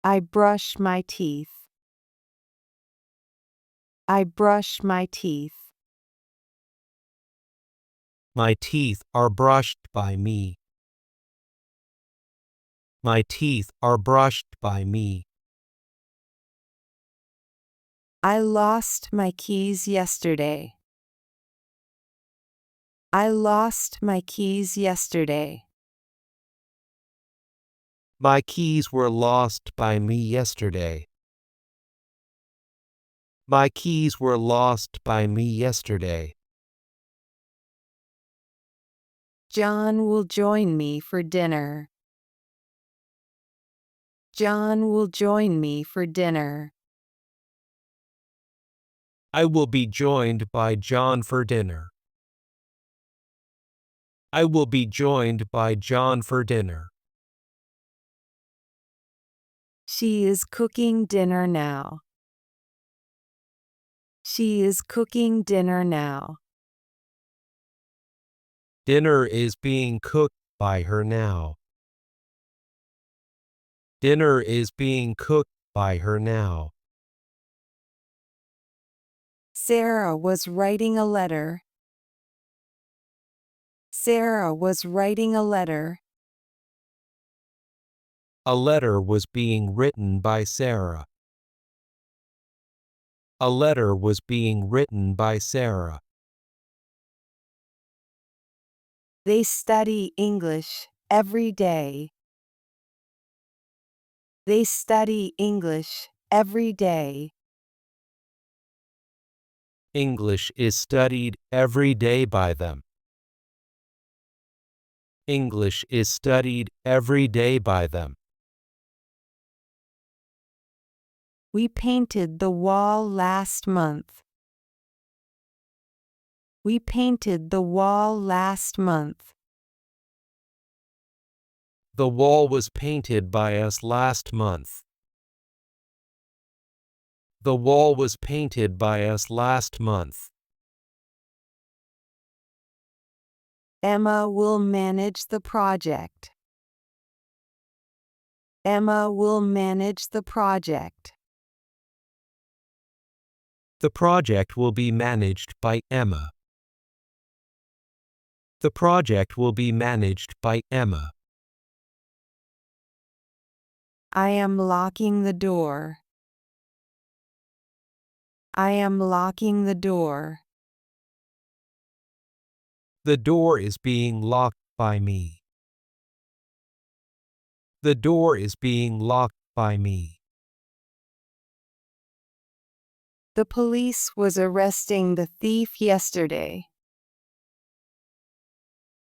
I brush my teeth. I brush my teeth. My teeth are brushed by me. My teeth are brushed by me. I lost my keys yesterday. I lost my keys yesterday. My keys were lost by me yesterday. My keys were lost by me yesterday. John will join me for dinner. John will join me for dinner. I will be joined by John for dinner. I will be joined by John for dinner. She is cooking dinner now. She is cooking dinner now. Dinner is being cooked by her now. Dinner is being cooked by her now. Sarah was writing a letter. Sarah was writing a letter. A letter was being written by Sarah. A letter was being written by Sarah. They study English every day. They study English every day. English is studied every day by them. English is studied every day by them. We painted the wall last month. We painted the wall last month. The wall was painted by us last month. The wall was painted by us last month. Emma will manage the project. Emma will manage the project. The project will be managed by Emma. The project will be managed by Emma. I am locking the door. I am locking the door. The door is being locked by me. The door is being locked by me. The police was arresting the thief yesterday.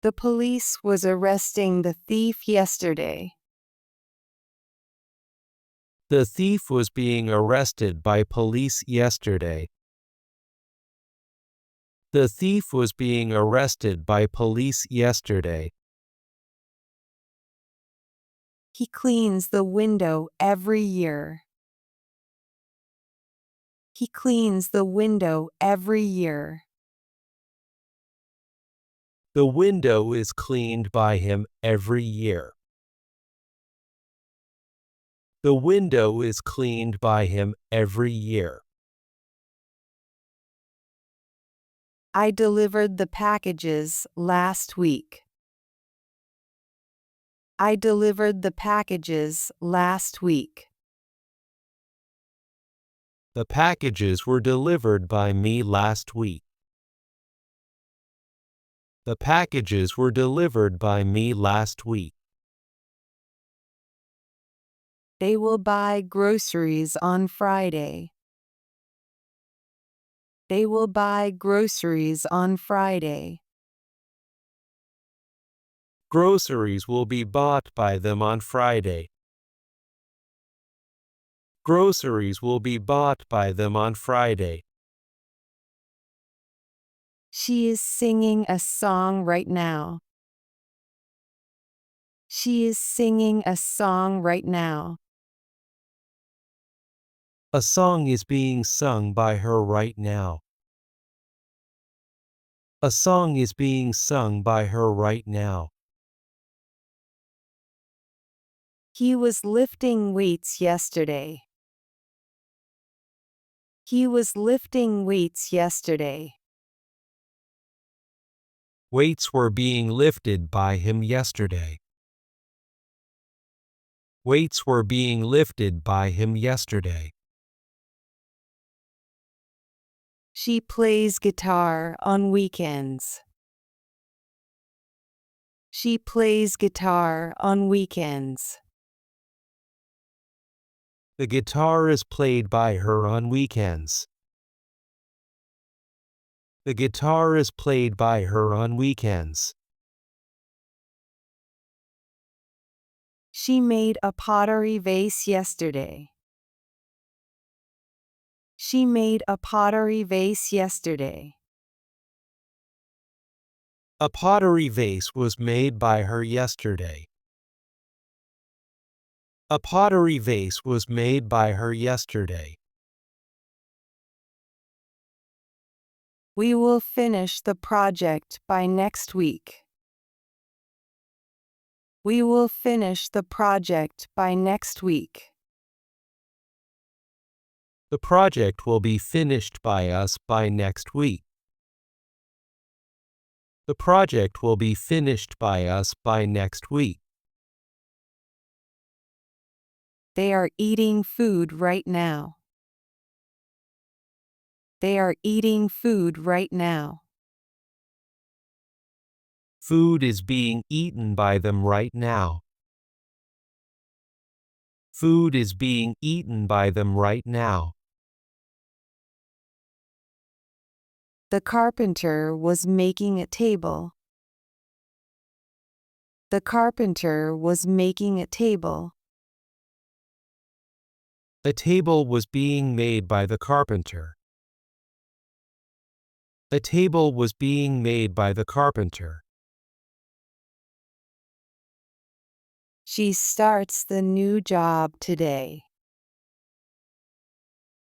The police was arresting the thief yesterday. The thief was being arrested by police yesterday. The thief was being arrested by police yesterday. He cleans the window every year. He cleans the window every year. The window is cleaned by him every year. The window is cleaned by him every year. I delivered the packages last week. I delivered the packages last week. The packages were delivered by me last week. The packages were delivered by me last week. They will buy groceries on Friday. They will buy groceries on Friday. Groceries will be bought by them on Friday. Groceries will be bought by them on Friday. She is singing a song right now. She is singing a song right now. A song is being sung by her right now. A song is being sung by her right now. He was lifting weights yesterday. He was lifting weights yesterday. Weights were being lifted by him yesterday. Weights were being lifted by him yesterday. She plays guitar on weekends. She plays guitar on weekends. The guitar is played by her on weekends. The guitar is played by her on weekends. She made a pottery vase yesterday. She made a pottery vase yesterday. A pottery vase was made by her yesterday. A pottery vase was made by her yesterday. We will finish the project by next week. We will finish the project by next week. The project will be finished by us by next week. The project will be finished by us by next week. They are eating food right now. They are eating food right now. Food is being eaten by them right now. Food is being eaten by them right now. The carpenter was making a table. The carpenter was making a table. A table was being made by the carpenter. A table was being made by the carpenter. She starts the new job today.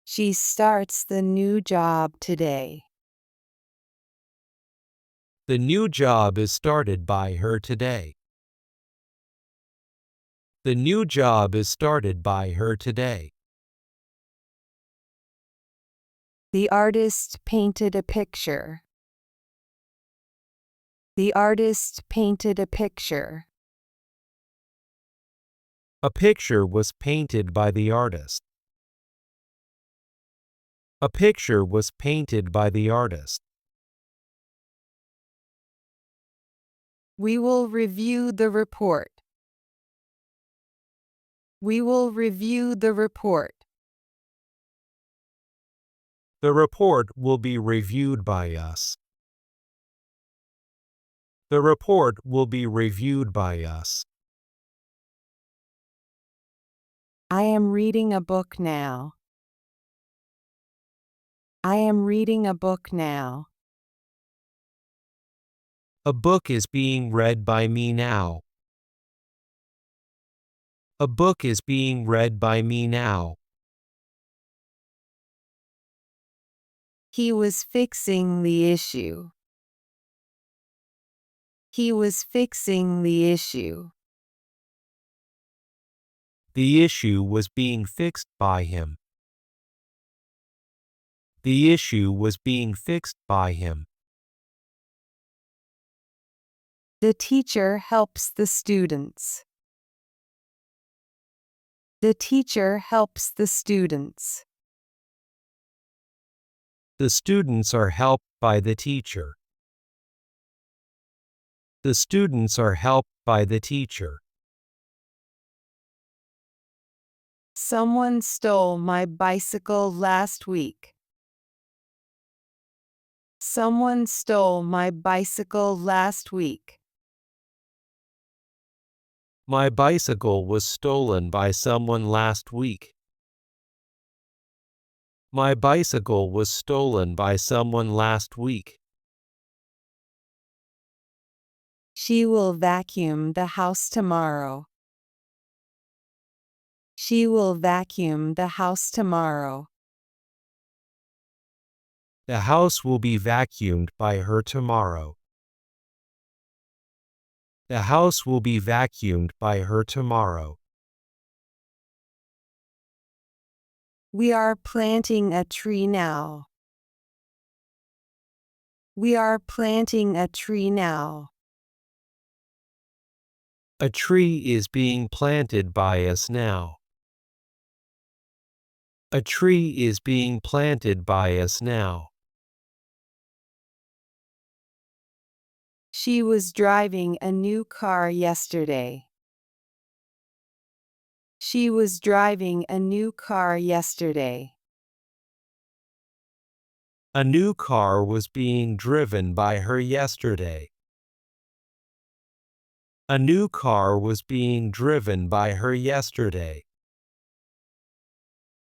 She starts the new job today. The new job is started by her today. The new job is started by her today. The artist painted a picture. The artist painted a picture. A picture was painted by the artist. A picture was painted by the artist. We will review the report. We will review the report. The report will be reviewed by us. The report will be reviewed by us. I am reading a book now. I am reading a book now. A book is being read by me now. A book is being read by me now. He was fixing the issue. He was fixing the issue. The issue was being fixed by him. The issue was being fixed by him. The teacher helps the students. The teacher helps the students. The students are helped by the teacher. The students are helped by the teacher. Someone stole my bicycle last week. Someone stole my bicycle last week. My bicycle was stolen by someone last week. My bicycle was stolen by someone last week. She will vacuum the house tomorrow. She will vacuum the house tomorrow. The house will be vacuumed by her tomorrow. The house will be vacuumed by her tomorrow. We are planting a tree now. We are planting a tree now. A tree is being planted by us now. A tree is being planted by us now. She was driving a new car yesterday. She was driving a new car yesterday. A new car was being driven by her yesterday. A new car was being driven by her yesterday.